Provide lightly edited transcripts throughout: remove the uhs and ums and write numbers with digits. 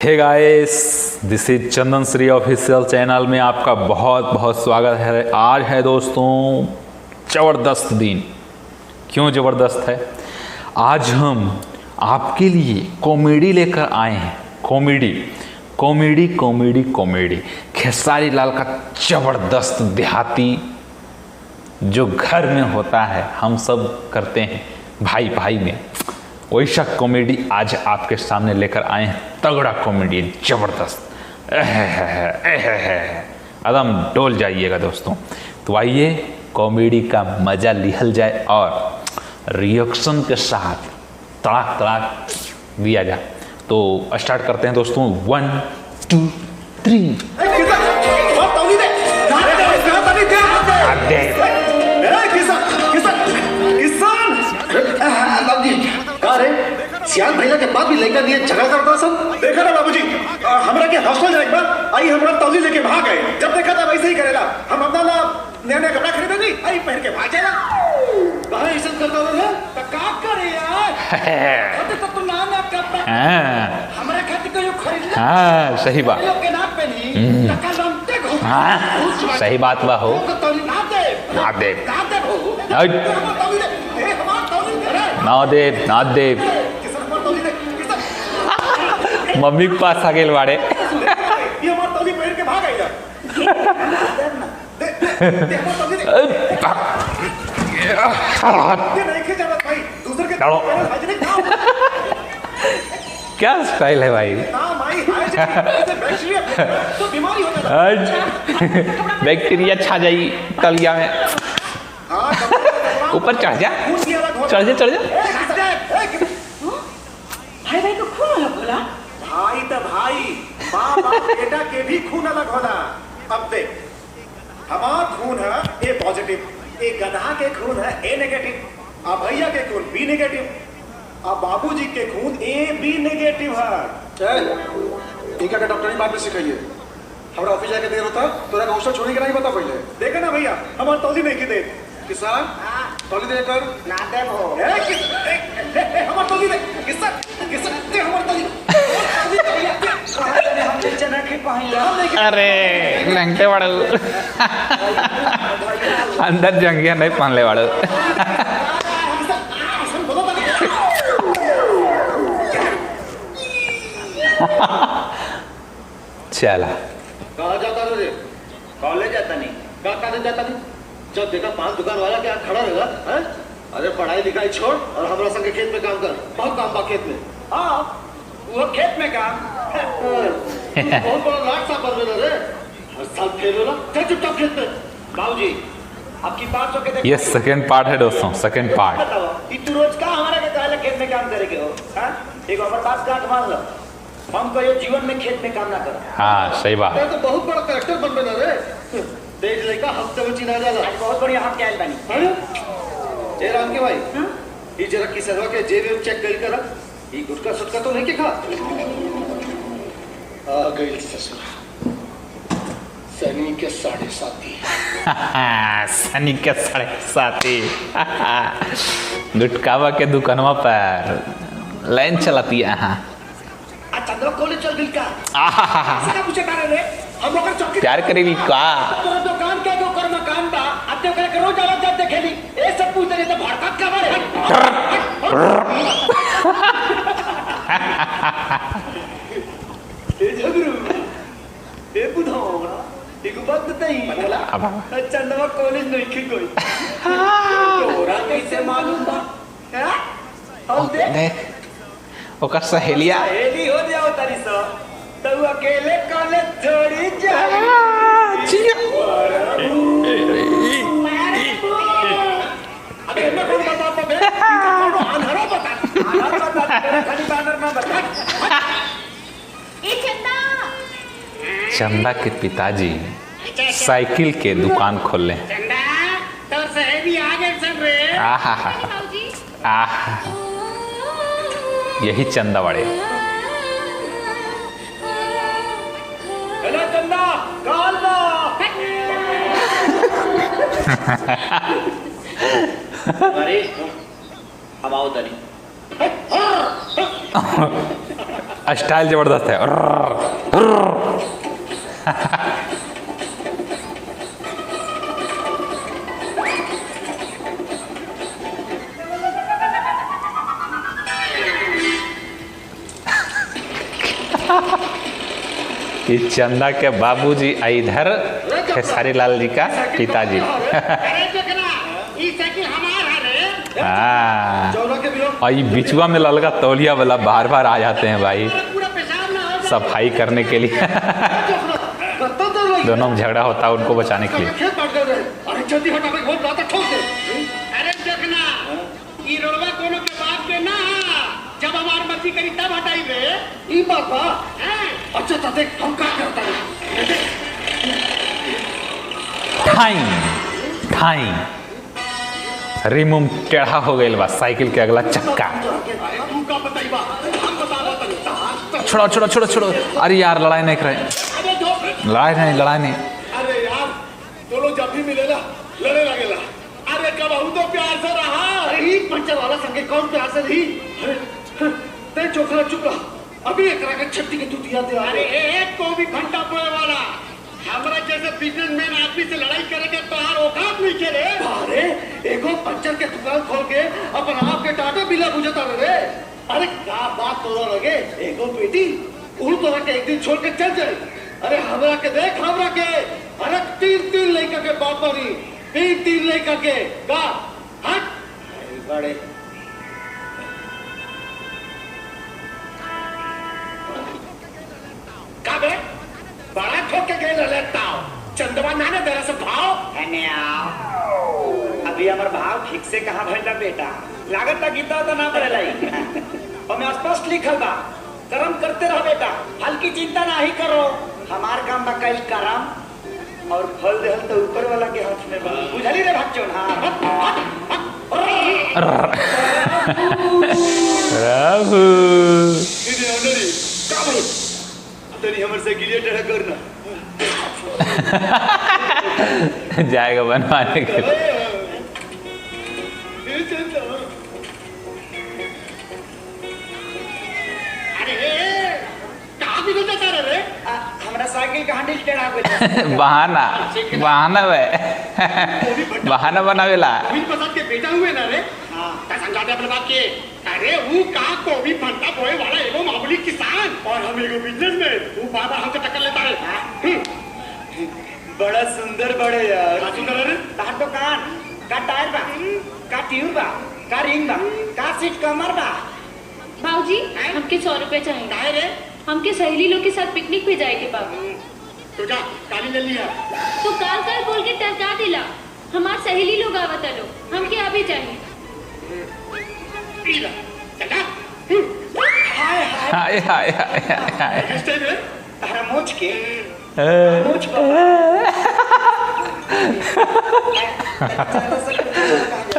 Hey guys, this is Chandan Shri official channel में आपका बहुत बहुत स्वागत है। आज है दोस्तों ज़बरदस्त दिन। क्यों ज़बरदस्त है? आज हम आपके लिए कॉमेडी लेकर आए हैं। कॉमेडी खेसारी लाल का ज़बरदस्त देहाती जो घर में होता है, हम सब करते हैं भाई भाई में, वैसा कॉमेडी आज आपके सामने लेकर आए हैं। तगड़ा कॉमेडी, जबरदस्त, एकदम डोल जाइएगा दोस्तों। तो आइए कॉमेडी का मजा लिहल जाए और रिएक्शन के साथ तड़ाक तड़ाक दिया जाए। तो स्टार्ट करते हैं दोस्तों। 1 2 3। सियान भैया के बाद भी लड़का दिए झगड़ा करता सब देखा ना बाबूजी। हमरा के हॉस्टल जाए बा आई हमरा तौली लेके भाग गए। जब देखा था वैसे ही करेगा। हम अपना ना नया कपड़ा खरीदे नहीं आई पहन के भाग जाएगा। कहां ऐसा करता है तो का करे यार। तो तू ना कपड़ा हमरा खातिर कोई खरीद ले। हां सही बात। लोग के नाक पे नहीं टका लमते घूम। हां सही बात बा हो। तो तौली ना दे ना दे ना दे मम्मी के पास आ गए बाड़े। ये हमार तौली पहन के भाग गया। क्या स्टाइल है भाई? बैक्टीरिया छा जाई तलिया में। ऊपर चढ़ जा। भाई को खून अलग होला। भाई तो भाई बाप बेटा के भी खून अलग होला। अब देख, हमारा खून है ए पॉजिटिव, ए गधा के खून है ए नेगेटिव, अब भैया के खून बी नेगेटिव, अब बाबूजी के खून ए बी नेगेटिव है। चल ठीक है, डॉक्टर की बात में सिखाइए। हमारा ऑफिस जाके देर होता तोरा का हॉस्टल छोड़ने के नहीं बता पहले। देखा ना भैया, हमारा तौली नहीं की दे किसान तौली देकर ना दे हो। हमारा तौली दे किसान दे हमारा तौली। अरे लंके वाड़ो अंदर जंगिया नहीं पहनले वाड़ो। चला कहाँ जाता रे? कॉलेज जाता नहीं। कहाँ जाता नहीं? जब देखा 5 दुकान वाला क्या खड़ा रहेगा है? अरे पढ़ाई लिखाई छोड़ और हमारा संग खेत में काम कर। बहुत काम बा खेत में। हाँ वो खेत में काम बहुत बड़ा लाट सा बन रहा रे। हर साल फेल होला। चल चुपचाप खेत में। बाबूजी आपकी 500 के ये सेकंड पार्ट है दोस्तों, सेकंड पार्ट। बताओ तू रोज का हमारा के कहले खेत में काम करेगे हो? हां एक हमारे बात गांठ मान लो, हम कहियो जीवन में खेत में काम ना कर। हाँ सही बात। तो बहुत बड़ा कैरेक्टर बन बना रे। देख लेका हफ्ते में चिना जाला। बहुत बढ़िया हम क्या बानी। हां ए राम के भाई ये जरा किसरवा के जेब में चेक कर करा। ये गुटका सुटका तो नहीं के खा। आ गई ससुर सनी के 7.5 सनी के 7.5 गुटकावा के दुकानवा पर लाइन चलाती है। हाँ चंद्र कॉलेज चल बिल का सीधा पूछे करे रे। हम ओकर चौकी प्यार करेली का तोरा दुकान के जो कर मकान बा अते करे के रोज आला जब देखेली ए सब पूछते नहीं तो भड़कत का बारे। ए झगरू ए बुधावा एक बात बताई बोला। चंद्रमा कॉलेज नहीं की कोई तोरा कैसे मालूम बा? हम देख ओकर सहेलिया सहेली हो जाओ तारी सो तो अकेले कॉलेज छोड़ी जा। अबे मैं कौन बता बे? आंधरा बता खाली बानर ना बता। ए चंदा चंदा के पिताजी साइकिल के दुकान खोले। चंदा तो सहेली आ गए सब रे। आहा यही चंदा बड़े। हेलो चंदा कॉल लो। अरे हम आओ तनी। स्टाइल जबरदस्त है। कि चंदा के बाबूजी इधर खेसारी लाल जी का पिताजी। हाँ, और ये बिचुआ में ललका तौलिया वाला बार बार आ जाते हैं भाई सफाई करने के लिए। दोनों में झगड़ा होता है उनको बचाने के लिए। अरे देखना ई रोडवा कोनो के बाप के ना जब हमार मती करी तब हटाई रे ई बाबा अच्छा तो देख हम क्या करता है ठाई रिमुम टेढ़ा हो गई बा साइकिल के अगला चक्का। तू का बताइबा हम बतावा तनी छोड़ो छोड़ो छोड़ो छोड़ो। अरे यार लड़ाई नहीं करे, अरे जो लड़ाई नहीं। अरे यार दोनों जब भी मिले ना लड़े लगेला। अरे कब हूँ तो प्यार से रहा। अरे पंचर वाला संगे कौन प्यार से रही ते चोखला चुप रहा। अभी एक रहा छट्टी के तू दिया दे। अरे एक को भी घंटा पोए वाला हमरा जैसे बिजनेसमैन आदमी से लड़ाई करेंगे तो यार औकात नहीं के रे। अरे एगो पंचर के दुकान खोल के अपन आप के टाटा बिला बुझता रे। अरे क्या बात तोरा लगे एगो बेटी उ तोरा के एक दिन छोड़ के चल जाए। अरे हमरा के देख हमरा के अरे तीन लड़का के बाप बनी तीन लड़का के का हट बड़े का बे बड़ा ठोक के गए लेता चंदवा नाने तेरा से भाव अभी हमार भाव ठीक से कहाँ भइल बेटा लागत ता गीता तो ना पड़े लाई और मैं स्पष्ट लिखल बा कर्म करते रहो बेटा फल की चिंता ना ही करो हमार काम बा कल कर्म और फल दे तो ऊपर वाला के हाथ में बा बुझली रे भक्चोन प्रभु तनी हमर से गिलिया टेढ़ा करना जाएगा बनवाने के लिए। हमरा साइकिल का हैंडल टेढ़ा गइल बहाना बहाना बनावेला। अभी पसंद के बेटा हुए ना रे हां का समझा दे अपने बात के अरे वो का को भी फंटा बोए वाला एगो मामूली किसान और हम एगो बिजनेसमैन वो बाबा हमसे टक्कर लेता है बड़ा सुंदर बड़े यार का सुंदर रे तार दुकान का टायर बा का ट्यूब बा का रिंग बा का सीट कमर बा बाबूजी हमके 100 रुपए चाहिए। काहे रे हमके सहेली लोग के साथ पिकनिक पे जाए के बाबू। तो जा काली ले लिया तो काल बोल के टरका दिला हमार सहेली लोग आवता लो हमके अभी चाहिए। पीला चला हाय हाय हाय हाय। स्टेज रे तारा मोच के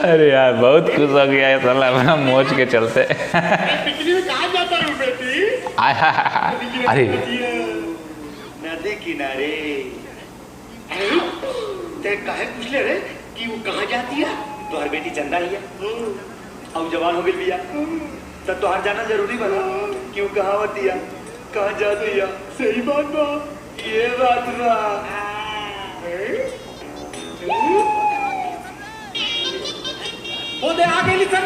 अरे यार बहुत खुश हो गया है साला अपना मोच के चलते। पिकनिक में कहाँ जाता रू बेटी अरे नदी किनारे ते काहे पूछ ले रे कि वो कहाँ जाती है तोहर बेटी चंदा ही है अब जवान हो गई बिया तब तोहर जाना जरूरी बना कि वो कहाँ होती है कहाँ जाती है सही बात बा ये बात बा वो दे आ गई सर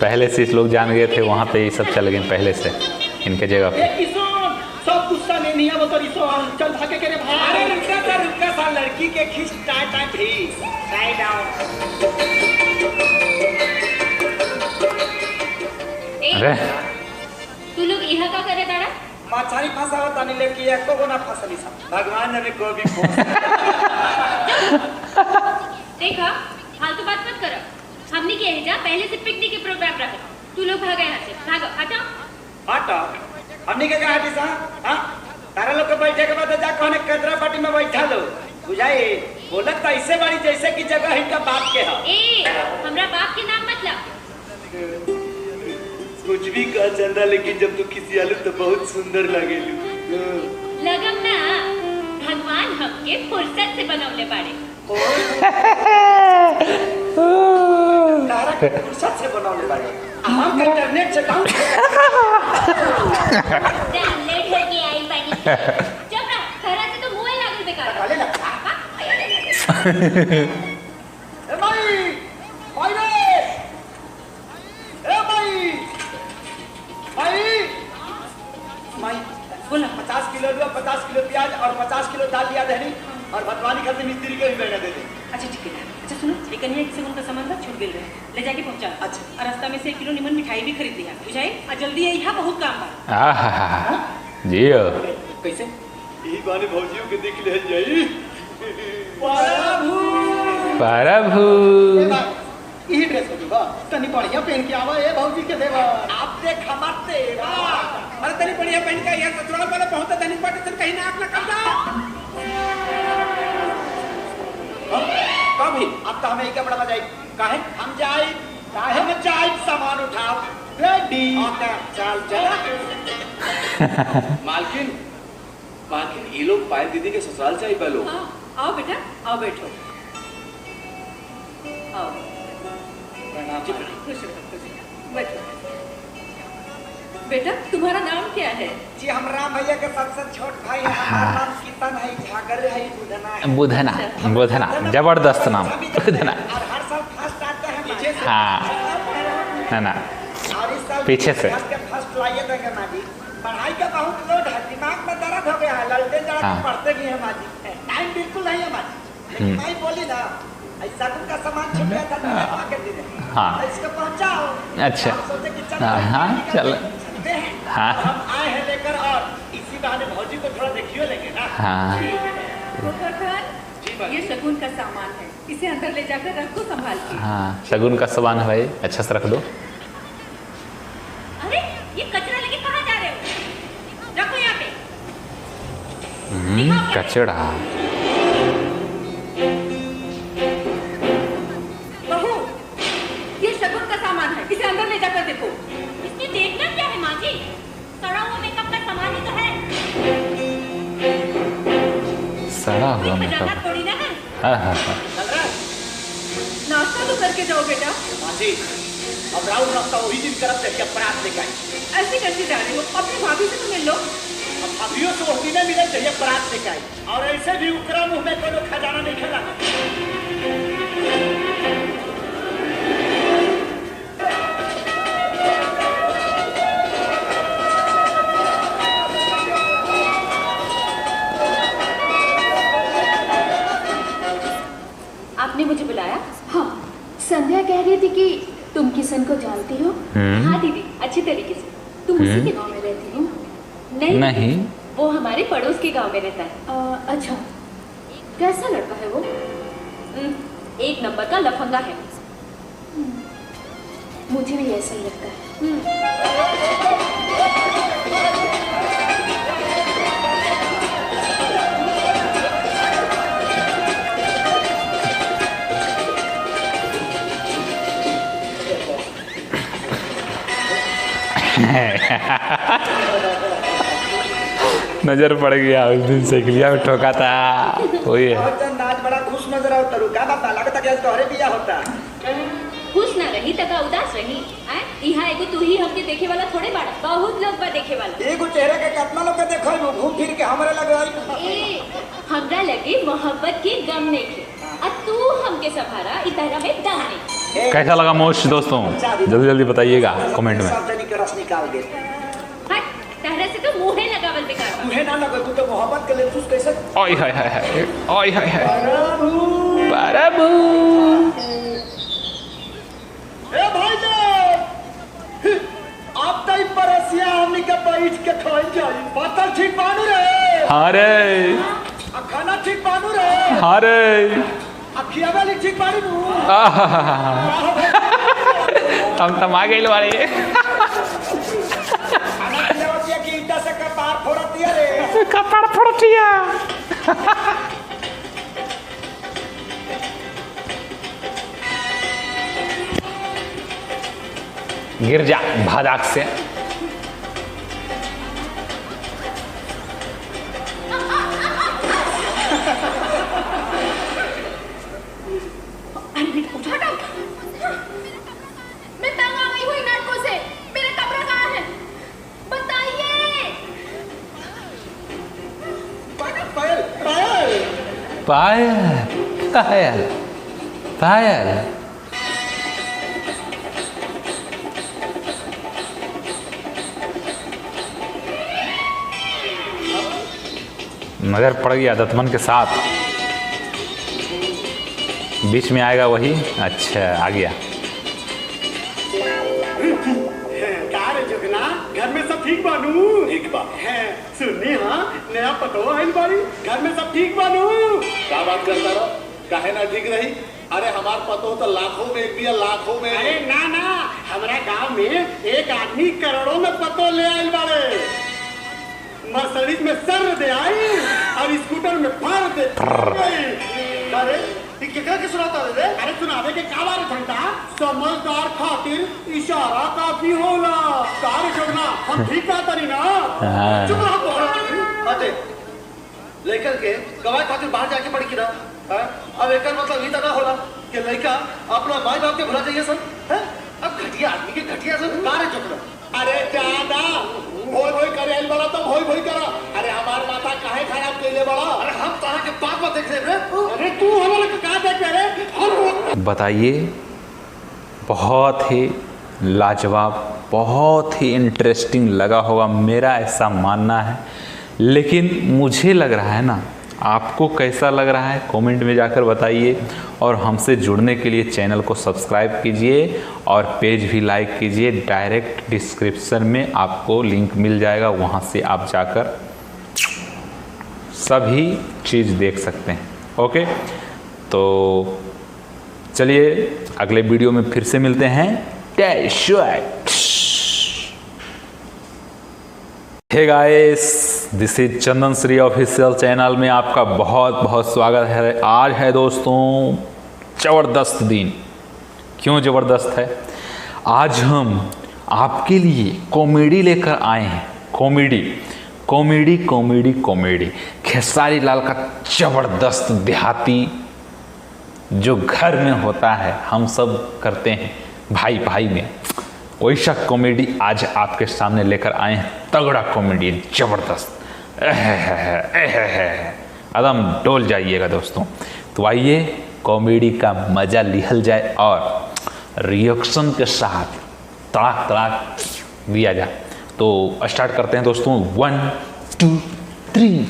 पहले से इस लोग जान गए थे वहाँ पे ये सब चल गए पहले से इनके जगह पे। किसान सब गुस्सा में नहीं है तो चल भागे के रे भाई अरे रुका सा लड़की के खींच टाइट भी टाइट डाउन। अरे तू लोग यहाँ का करे दादा मछली फंसावा तानी लेके एको को ना फंसली सब भगवान ने को भी देखा फालतू बात मत करो हमने क्या है जा पहले से पिकनिक के प्रोग्राम रखा तू लोग भागा यहाँ से भागो हटा हटा हमने के कहा दिसा हां तारा लोग के बैठे के बाद जा कहने कचरा पार्टी में बैठा लो बुझाई बोलत तो ऐसे बड़ी जैसे की जगह इनका बाप के है ए हमरा बाप के नाम मत ला कुछ भी कह चंदा लेकिन जब तू किसी आलू तो बहुत सुंदर लगेलू लगम ना भगवान हमके फुर्सत से बनौले बाड़े तारा के फुर्सत से बनौले बाड़े हम इंटरनेट से डाउन लेट होके आई पानी चुप रह खरा से तो मुंह ही लागल बेकार वाले लगता ए भाई भाई रे ए भाई भाई भाई बोला 50 किलो आलू 50 किलो प्याज और 50 किलो दाल लिया दहनी और भतवानी घर से मिस्त्री के भी बैठा दे दे। अच्छा ठीक है। अच्छा सुनो एक कन्या एक सेकंड का सामान था छूट गेल रहे ले जाके पहुंचा। अच्छा और रास्ता में से 1 किलो निमन मिठाई भी खरीद लिया बुझाई और जल्दी यहाँ बहुत काम बा। आहा जियो कैसे यही बाने भौजियों के देख ले जाई प्रभु प्रभु यही ड्रेस को दूबा तनी बढ़िया पहन के आवा ए भौजी के देवा आप देख हमारे अरे तनी बढ़िया पहन के यार ससुराल वाला बहुत धनिक पाटे तन कहीं ना आग ना कर जा कभी अब तो हमें क्या बड़ा मजा आई काहे हम जाए काहे में जाए सामान उठाओ रेडी चल चल मालकिन मालकिन ये लोग पायल दीदी के ससुराल से ही पहलो हाँ आओ बेटा आओ बैठो आओ प्रणाम खुश रहो बैठो बेटा तुम्हारा नाम क्या है? जी हम राम भैया के सबसे छोट भाई हैं हमारा नाम कीर्तन है झागर है बुधना है बुधना बुधना जबरदस्त नाम बुधना और हर साल फर्स्ट आते हैं पीछे से हाँ ना ना और इस साल पीछे से फर्स्ट लाइए देंगे माजी पढ़ाई का बहुत लोड है दिमाग में दर्द हो गया है ललटे जरा हाँ। पढ़ते भी हैं माजी टाइम बिल्कुल नहीं है माजी लेकिन मैं बोली ना ऐसा का सामान छूट गया था तो आके दे दे हाँ। इसको पहुंचाओ अच्छा हम सोचे कि चलो हाँ चल हाँ हम आए हैं लेकर और इसी बहाने भौजी को थोड़ा देखियो लेंगे ना हाँ ये शगुन का सामान है इसे अंदर ले जाकर रखो संभाल के। हाँ शगुन का सामान है भाई अच्छा से रख दो अरे ये कचरा लेके कहाँ जा रहे हो रखो यहाँ पे दिखाओ क्या है? कचड़ा बहू ये शगुन का सामान है इसे अंदर ले जाकर देखो। इसमें देखना क्या है माँ जी सड़ा हुआ मेकअप का सामान ही तो है सड़ा कोई हुआ खजाना मतलब थोड़ी ना है हाँ हाँ हाँ नाश्ता तो करके जाओ बेटा। माजी अब राउंड रास्ता वही दिन करब देखिए अपराध लेकर ऐसे कैसे जा रहे हो अपनी भाभी से तो मिल लो। अब अभियो से वही दिन मिले चाहिए अपराध लेकर और ऐसे भी उकरा मुंह में कोई खजाना नहीं खेला आपने मुझे बुलाया हाँ संध्या कह रही थी कि तुम किशन को जानती हो। हाँ दीदी अच्छी तरीके से तुम उसी के गांव में रहती हो। नहीं वो हमारे पड़ोस के गांव में रहता है अच्छा कैसा लड़का है वो? एक नंबर का लफंगा है मुझे भी ऐसा ही लगता है। नजर पड़ गया उस दिन साइकिलिया में ठोका था वही है और जन आज बड़ा खुश नजर आओ तरू का बात लगता कि आज तोहरे बिया होता खुश ना रही तका उदास रही यहाँ एगो तू ही हमके देखे वाला थोड़े बाड़ा बहुत लोग बा देखे वाला एगो चेहरे के कितना लोग के देखो घूम फिर के हमरे लग रहा ए हमरा लगे मोहब्बत के गम नहीं थे और तू हमके सहारा इतना में दम नहीं कैसा लगा मोस्ट दोस्तों जल्दी जल्दी बताइएगा कमेंट में सब जनी के रस निकाल दे हट तहरा से तो मुंह है लगावल बेकार बा। तुहे ना लगे तू तो मोहब्बत के लिए खुश कैसे ओए हाय हाय हाय ओए हाय हाय प्रभु प्रभु ए भाई आप तो परसिया हमनी के बैठ के खाई जाई पत्थर ठीक बानू रे हाँ रे आ खाना ठीक बानू रे हाँ रे आ खियावाली ठीक बानू नु हम तमा गए वाले खाना खिलावतिया की ईटा से कपार फोड़तिया रे कपड़ फड़तिया गिर जा भादाक से मैं तंग आ गई हूँ इन लड़कों पायल पायल पायल। नजर पड़ गया दतमन के साथ, बीच में आएगा वही। अच्छा आ गया। जुगना घर में सब ठीक बानू? ठीक बा। है सुननी हाँ नया पतो है बारी, घर में सब ठीक बानू? क्या बात करता रहो, काहे ना ठीक रही? अरे हमार पतो तो लाखों में एक भी है, लाखों में। अरे ना ना, हमारा गांव में एक आदमी करोड़ों में पतो ले आए बारे। मर्सिडीज में सर दे आई और स्कूटर में फर दे। अरे केकरा के सुनाता रे? अरे सुनावे के का बारे घंटा, समझदार खातिर इशारा काफी होला। कार जोगना हम ठीक कहता नहीं ना। चुप रहो। अते लेकर के गवाह खातिर बाहर जाके पड़ी की ना। अब एक मतलब ये ना होला कि लड़का अपना माई बाप के भुला जाइए सर। अब घटिया आदमी के घटिया सर कार जोगना। अरे दादा भोई भोई करे आइल बड़ा तो भोई भोई करा। अरे हमार माता काहे खराब कइले बड़ा? अरे हम तारा के बाप मत देख रे। अरे तू हमरा के का देख रे? हम बताइए, बहुत ही लाजवाब, बहुत ही इंटरेस्टिंग लगा होगा, मेरा ऐसा मानना है। लेकिन मुझे लग रहा है ना, आपको कैसा लग रहा है कमेंट में जाकर बताइए। और हमसे जुड़ने के लिए चैनल को सब्सक्राइब कीजिए और पेज भी लाइक कीजिए। डायरेक्ट डिस्क्रिप्शन में आपको लिंक मिल जाएगा, वहाँ से आप जाकर सभी चीज़ देख सकते हैं। ओके, तो चलिए अगले वीडियो में फिर से मिलते हैं। Hey guys, this is Chandan Shri official channel में आपका बहुत बहुत स्वागत है। आज है दोस्तों ज़बरदस्त दिन। क्यों ज़बरदस्त है? आज हम आपके लिए कॉमेडी लेकर आए हैं। Comedy comedy comedy comedy Khesari Lal का ज़बरदस्त देहाती जो घर में होता है, हम सब करते हैं भाई भाई में, वैसा कॉमेडी आज आपके सामने लेकर आए हैं। तगड़ा कॉमेडी, ज़बरदस्त, एकदम डोल जाइएगा दोस्तों। तो आइए कॉमेडी का मज़ा लिहल जाए और रिएक्शन के साथ तड़ाक तड़ाक दिया जाए। तो स्टार्ट करते हैं दोस्तों। 1 2 3।